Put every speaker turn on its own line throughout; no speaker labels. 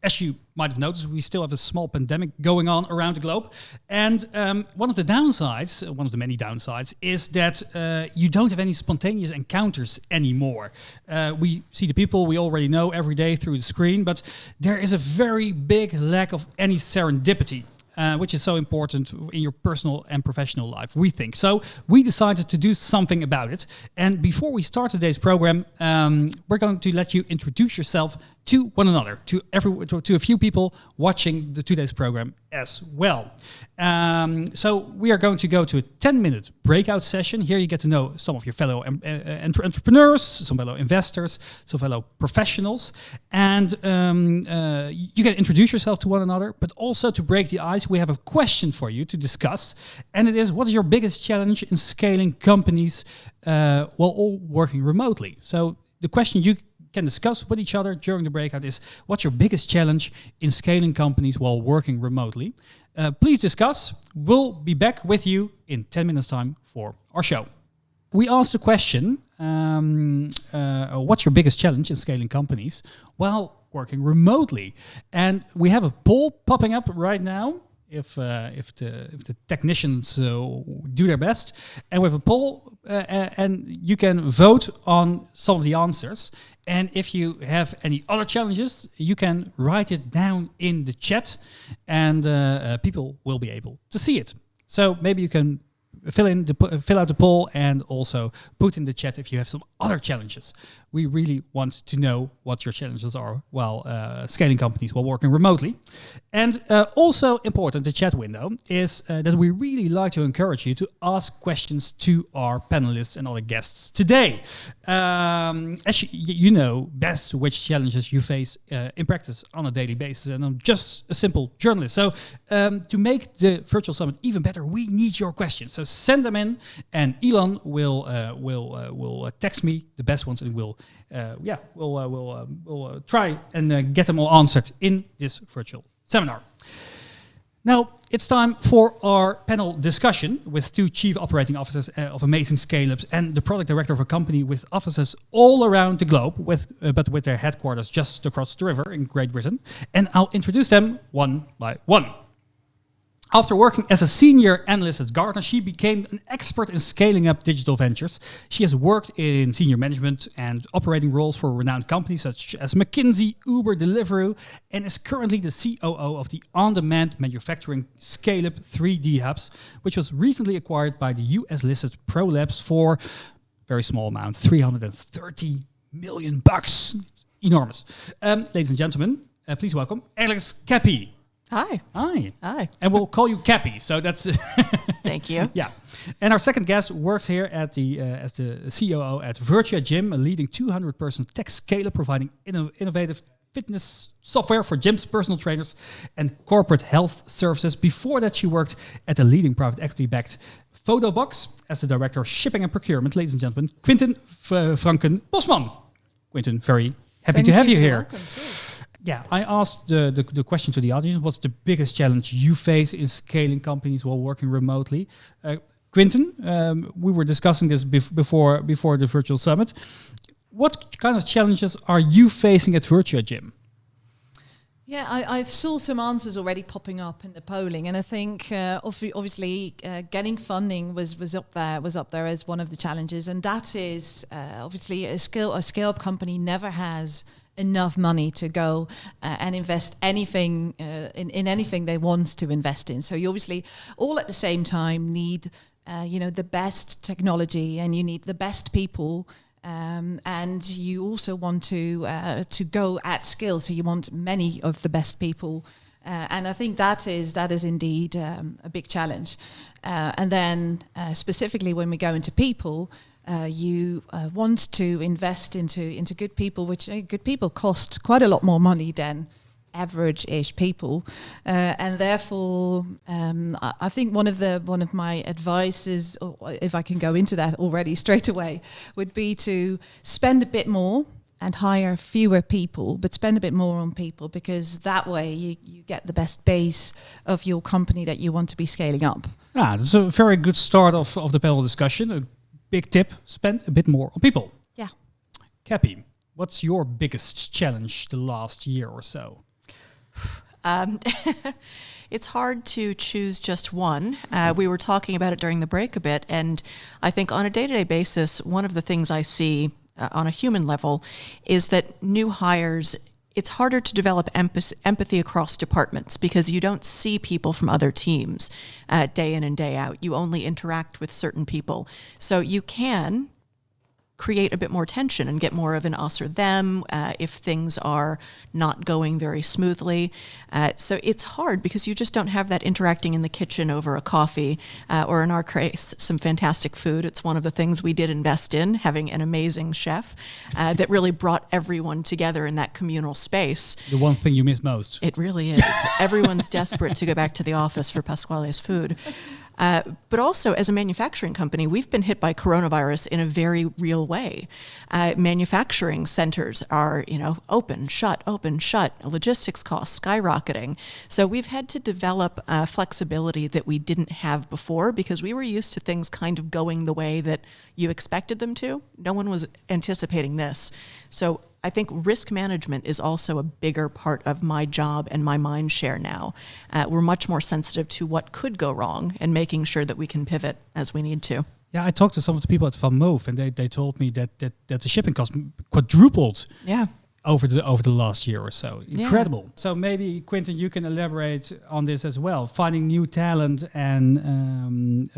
As you might have noticed, we still have a small pandemic going on around the globe. And one of the downsides, one of the many downsides, is that you don't have any spontaneous encounters anymore. We see the people we already know every day through the screen, but there is a very big lack of any serendipity. Which is so important in your personal and professional life, we think. So we decided to do something about it. And before we start today's program, we're going to let you introduce yourself to one another, to a few people watching today's program as well. So we are going to go to a 10-minute breakout session. Here you get to know some of your fellow entrepreneurs, some fellow investors, some fellow professionals. And you can introduce yourself to one another, but also to break the ice, we have a question for you to discuss. And it is, what is your biggest challenge in scaling companies while all working remotely? So the question you can discuss with each other during the breakout is, what's your biggest challenge in scaling companies while working remotely? Please discuss. We'll be back with you in 10 minutes time for our show. We asked the question, what's your biggest challenge in scaling companies while working remotely? And we have a poll popping up right now. If the technicians do their best, and we have a poll, and you can vote on some of the answers. And if you have any other challenges, you can write it down in the chat, and people will be able to see it. So maybe you can fill out the poll and also put in the chat if you have some other challenges. We really want to know what your challenges are while scaling companies while working remotely. And also important, the chat window, is that we really like to encourage you to ask questions to our panelists and other guests today. As you know best which challenges you face in practice on a daily basis, and I'm just a simple journalist. So to make the virtual summit even better, we need your questions. So send them in, and Elon will text me the best ones, and we'll try and get them all answered in this virtual seminar. Now, it's time for our panel discussion with two chief operating officers of amazing scale-ups and the product director of a company with offices all around the globe, but with their headquarters just across the river in Great Britain. And I'll introduce them one by one. After working as a senior analyst at Gartner, she became an expert in scaling up digital ventures. She has worked in senior management and operating roles for renowned companies such as McKinsey, Uber, Deliveroo, and is currently the COO of the on-demand manufacturing scale-up 3D Hubs, which was recently acquired by the US-listed ProLabs for a very small amount, $330 million. Enormous. Ladies and gentlemen, please welcome Alex Cappy.
Hi.
Hi.
Hi.
And we'll call you Cappy. So that's
Thank you.
Yeah. And our second guest works here at as the COO at Virtuagym, a leading 200-person tech scale-up providing innovative fitness software for gyms, personal trainers, and corporate health services. Before that, she worked at the leading private equity-backed Photobox as the director of shipping and procurement. Ladies and gentlemen, Quinten Francken-Bosman. Quinten, very happy to have you here.
Welcome too.
Yeah, I asked the question to the audience, what's the biggest challenge you face in scaling companies while working remotely? Quinten, we were discussing this before the virtual summit. What kind of challenges are you facing at Virtuagym?
Yeah, I saw some answers already popping up in the polling, and I think obviously getting funding was up there as one of the challenges, and that is obviously a scale-up company never has enough money to go and invest anything in anything they want to invest in. So you obviously all at the same time need the best technology, and you need the best people, and you also want to go at scale. So you want many of the best people, and I think that is indeed a big challenge. And then specifically when we go into people. You want to invest into good people, which good people cost quite a lot more money than average-ish people, and therefore I think one of my advices, or if I can go into that already straight away, would be to spend a bit more and hire fewer people, but spend a bit more on people, because that way you get the best base of your company that you want to be scaling up.
That's a very good start of the panel discussion. Big tip, spend a bit more on people.
Yeah.
Cappy, what's your biggest challenge the last year or so?
It's hard to choose just one. We were talking about it during the break a bit, and I think on a day-to-day basis, one of the things I see on a human level is that new hires, it's harder to develop empathy across departments because you don't see people from other teams day in and day out. You only interact with certain people. So you can create a bit more tension and get more of an us or them if things are not going very smoothly. So it's hard because you just don't have that interacting in the kitchen over a coffee or, in our case, some fantastic food. It's one of the things we did invest in, having an amazing chef that really brought everyone together in that communal space.
The one thing you miss most.
It really is. Everyone's desperate to go back to the office for Pasquale's food. But also, as a manufacturing company, we've been hit by coronavirus in a very real way. Manufacturing centers are, open, shut, logistics costs skyrocketing. So we've had to develop flexibility that we didn't have before because we were used to things kind of going the way that you expected them to. No one was anticipating this. So I think risk management is also a bigger part of my job and my mind share now. We're much more sensitive to what could go wrong and making sure that we can pivot as we need to.
Yeah, I talked to some of the people at Van Moof, and they told me that the shipping cost quadrupled.
Yeah.
Over the last year or so. Incredible. Yeah. So maybe, Quinten, you can elaborate on this as well. Finding new talent and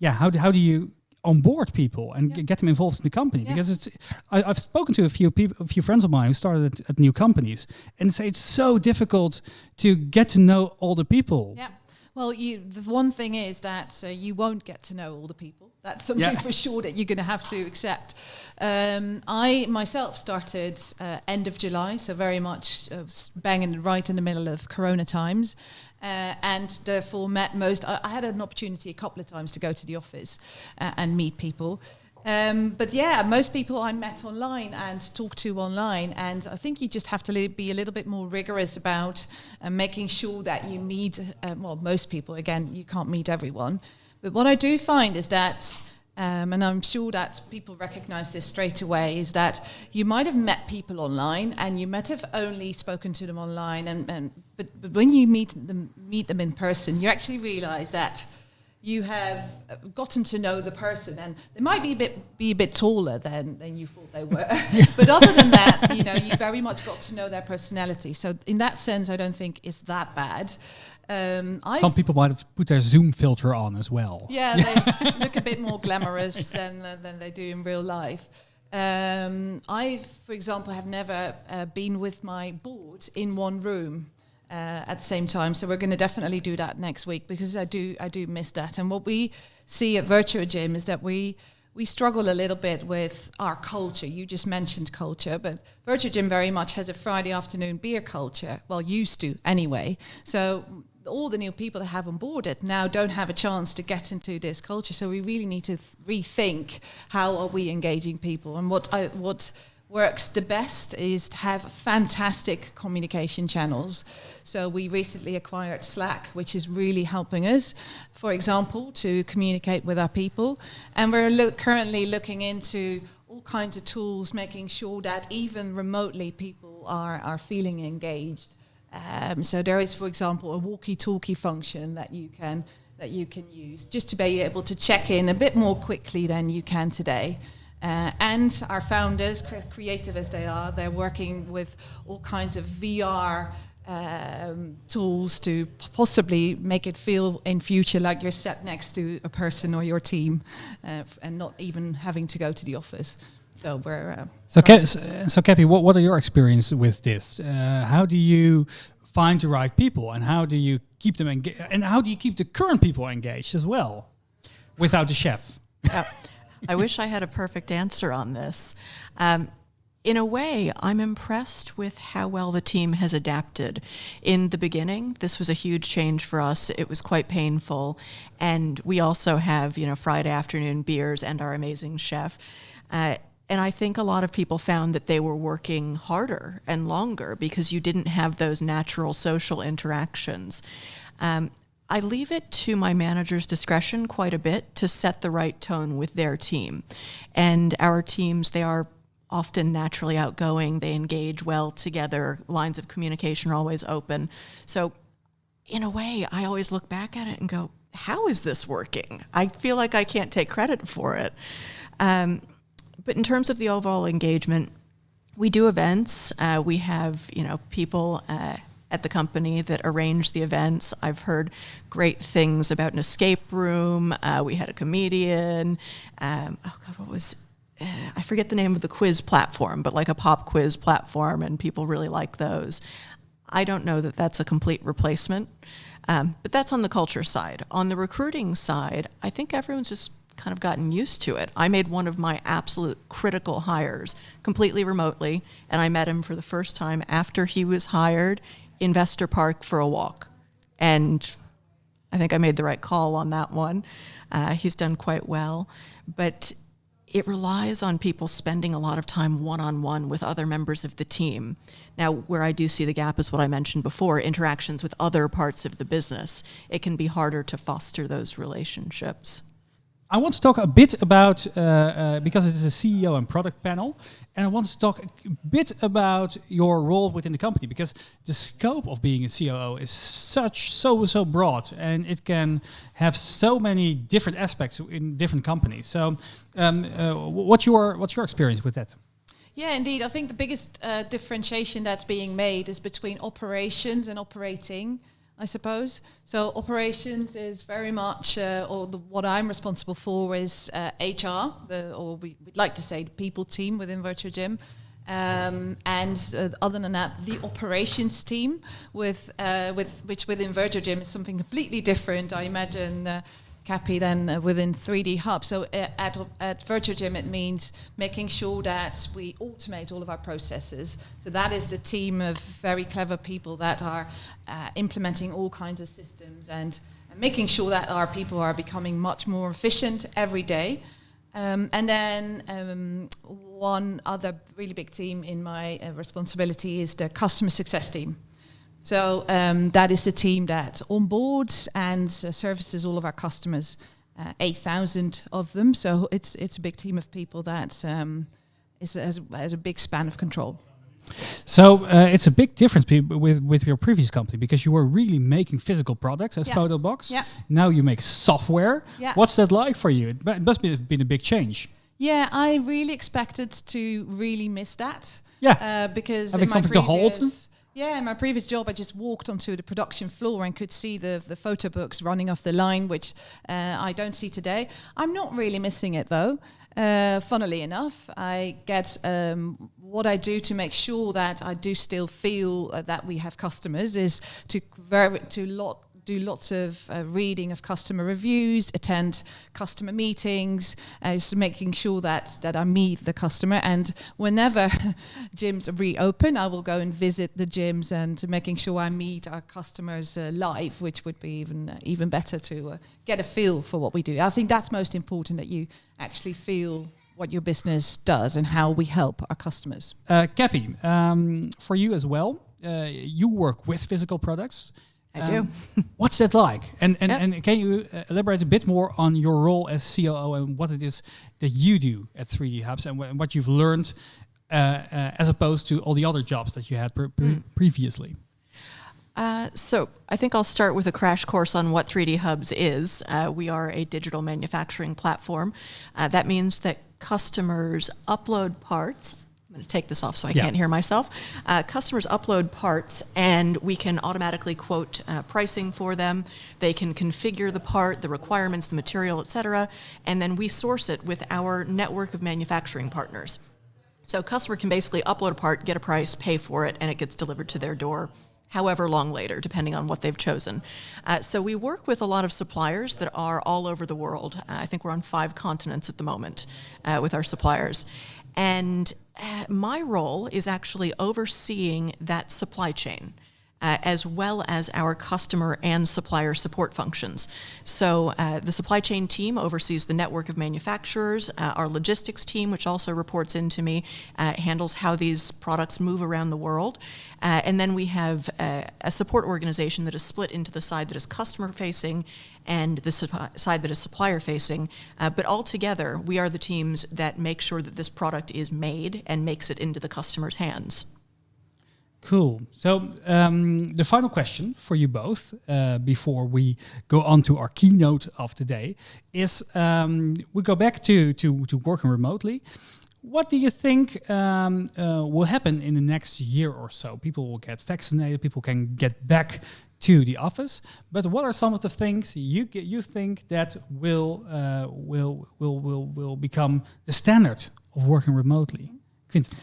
how do you onboard people and get them involved in the company? Because I've spoken to a few friends of mine who started at new companies and say it's so difficult to get to know all the people.
Yeah. Well, the one thing is that you won't get to know all the people. That's something for sure that you're going to have to accept. I myself started end of July, so very much banging right in the middle of Corona times. And therefore met most. I had an opportunity a couple of times to go to the office and meet people. But most people I met online and talked to online. And I think you just have to be a little bit more rigorous about making sure that you meet, most people. Again, you can't meet everyone. But what I do find is that, and I'm sure that people recognize this straight away, is that you might have met people online and you might have only spoken to them online, but when you meet them in person, you actually realize that you have gotten to know the person, and they might be a bit taller than you thought they were. But other than that, you very much got to know their personality. So in that sense, I don't think it's that bad.
Some people might have put their Zoom filter on as well.
Yeah, they look a bit more glamorous than they do in real life. I, for example, have never been with my board in one room at the same time. So we're going to definitely do that next week because I do miss that. And what we see at Virtuagym is that we struggle a little bit with our culture. You just mentioned culture, but Virtuagym very much has a Friday afternoon beer culture. Well, used to anyway. So all the new people that have onboarded now don't have a chance to get into this culture. So we really need to rethink how are we engaging people. And what works the best is to have fantastic communication channels. So we recently acquired Slack, which is really helping us, for example, to communicate with our people. And we're currently looking into all kinds of tools, making sure that even remotely people are feeling engaged. So there is, for example, a walkie-talkie function that you can use just to be able to check in a bit more quickly than you can today. And our founders, creative as they are, they're working with all kinds of VR tools to possibly make it feel in future like you're sat next to a person or your team and not even having to go to the office. So we're...
So Cappy, what are your experiences with this? How do you find the right people, and how do you keep them engaged? And how do you keep the current people engaged as well, without the chef?
I wish I had a perfect answer on this. In a way, I'm impressed with how well the team has adapted. In the beginning, this was a huge change for us. It was quite painful. And we also have, Friday afternoon beers and our amazing chef. And I think a lot of people found that they were working harder and longer because you didn't have those natural social interactions. I leave it to my manager's discretion quite a bit to set the right tone with their team. And our teams, they are often naturally outgoing. They engage well together. Lines of communication are always open. So in a way, I always look back at it and go, how is this working? I feel like I can't take credit for it. But in terms of the overall engagement, we do events. We have, people at the company that arrange the events. I've heard great things about an escape room. We had a comedian. I forget the name of the quiz platform, but like a pop quiz platform, and people really like those. I don't know that that's a complete replacement, but that's on the culture side. On the recruiting side, I think everyone's just kind of gotten used to it. I made one of my absolute critical hires completely remotely, and I met him for the first time after he was hired in Vester Park for a walk. And I think I made the right call on that one. He's done quite well, but it relies on people spending a lot of time one-on-one with other members of the team. Now, where I do see the gap is what I mentioned before, interactions with other parts of the business. It can be harder to foster those relationships.
I want to talk a bit about, because it is a CEO and product panel, and I want to talk a bit about your role within the company, because the scope of being a COO is so broad, and it can have so many different aspects in different companies. So what's your experience with that?
Yeah, indeed. I think the biggest differentiation that's being made is between operations and operating, I suppose. So operations is very much, what I'm responsible for is HR, we'd like to say the people team within Virtuagym. Other than that, the operations team, which within Virtuagym is something completely different, I imagine, Cappy, than within 3D Hub. So at Virtuagym, it means making sure that we automate all of our processes. So that is the team of very clever people that are implementing all kinds of systems and making sure that our people are becoming much more efficient every day. And then one other really big team in my responsibility is the customer success team. So that is the team that onboards and services all of our customers, 8,000 of them. So it's a big team of people that has a big span of control.
So it's a big difference with your previous company, because you were really making physical products as Photobox. Yeah. Now you make software. Yeah. What's that like for you? It must have been a big change.
Yeah, I really expected to really miss that.
Yeah,
because
having something to hold.
Yeah, in my previous job, I just walked onto the production floor and could see the photo books running off the line, which I don't see today. I'm not really missing it, though. Funnily enough, I get what I do to make sure that I do still feel that we have customers is to do lots of reading of customer reviews, attend customer meetings, just making sure that I meet the customer. And whenever gyms reopen, I will go and visit the gyms and making sure I meet our customers live, which would be even better to get a feel for what we do. I think that's most important, that you actually feel what your business does and how we help our customers.
Cappy, for you as well, you work with physical products.
I do.
What's that like? And can you elaborate a bit more on your role as COO and what it is that you do at 3D Hubs and what you've learned as opposed to all the other jobs that you had previously?
So I think I'll start with a crash course on what 3D Hubs is. We are a digital manufacturing platform. That means that customers upload parts. I'm going to take this off so I can't hear myself. Customers upload parts and we can automatically quote pricing for them. They can configure the part, the requirements, the material, etc. And then we source it with our network of manufacturing partners. So a customer can basically upload a part, get a price, pay for it, and it gets delivered to their door however long later, depending on what they've chosen. So we work with a lot of suppliers that are all over the world. I think we're on 5 continents at the moment with our suppliers. And my role is actually overseeing that supply chain. as well as our customer and supplier support functions. So the supply chain team oversees the network of manufacturers. Our logistics team, which also reports into me, handles how these products move around the world. And then we have a support organization that is split into the side that is customer-facing and the side that is supplier-facing. But altogether, we are the teams that make sure that this product is made and makes it into the customer's hands.
Cool. So the final question for you both, before we go on to our keynote of the day, is we go back to working remotely. What do you think will happen in the next year or so? People will get vaccinated. People can get back to the office. But what are some of the things you think that will become the standard of working remotely? Quinten.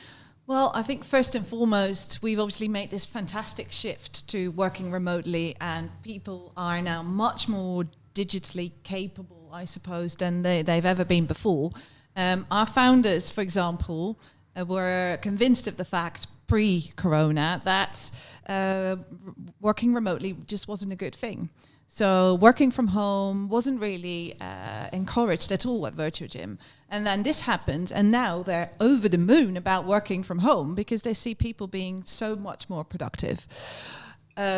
Well, I think first and foremost, we've obviously made this fantastic shift to working remotely, and people are now much more digitally capable, I suppose, than they've ever been before. Our founders, for example, were convinced of the fact pre-corona that working remotely just wasn't a good thing. So working from home wasn't really encouraged at all at Virtuagym. And then this happened, and now they're over the moon about working from home because they see people being so much more productive.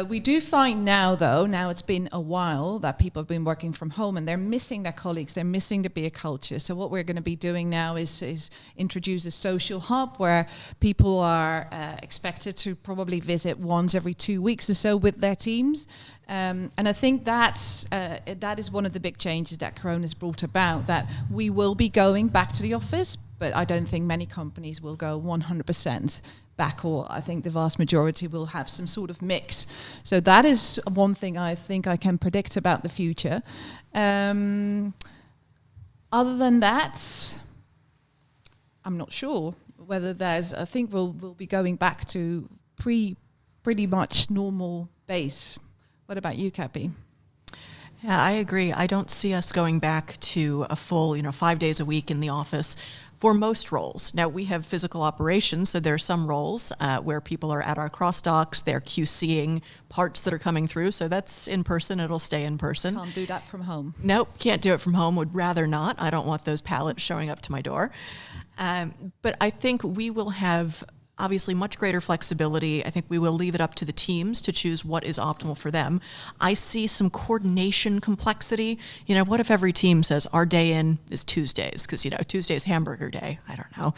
We do find now, though, now it's been a while that people have been working from home and they're missing their colleagues, they're missing the beer culture. So what we're going to be doing now is introduce a social hub where people are expected to probably visit once every 2 weeks or so with their teams. And I think that is one of the big changes that Corona has brought about, that we will be going back to the office, but I don't think many companies will go 100% back, or I think the vast majority will have some sort of mix. So that is one thing I think I can predict about the future. Other than that, I'm not sure whether I think we'll be going back to pretty much normal base. What about you, Cappy?
Yeah, I agree. I don't see us going back to a full, 5 days a week in the office for most roles. Now, we have physical operations, so there are some roles where people are at our cross docks, they're QCing parts that are coming through, so that's in person, it'll stay in person.
Can't do that from home.
Nope, can't do it from home, would rather not. I don't want those pallets showing up to my door. But I think we will have obviously much greater flexibility. I think we will leave it up to the teams to choose what is optimal for them. I see some coordination complexity. What if every team says our day in is Tuesdays? Because, Tuesday's hamburger day. I don't know.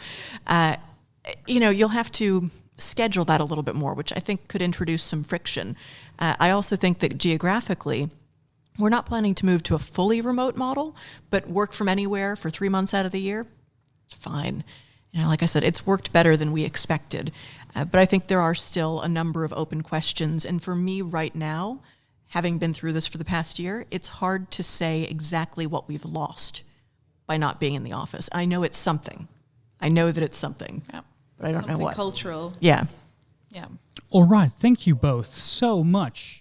You'll have to schedule that a little bit more, which I think could introduce some friction. I also think that geographically, we're not planning to move to a fully remote model, but work from anywhere for 3 months out of the year, fine. Like I said, it's worked better than we expected. But I think there are still a number of open questions. And for me right now, having been through this for the past year, it's hard to say exactly what we've lost by not being in the office. I know it's something. I know that it's something.
Yeah.
But I don't know what.
Cultural.
Yeah.
Yeah.
All right. Thank you both so much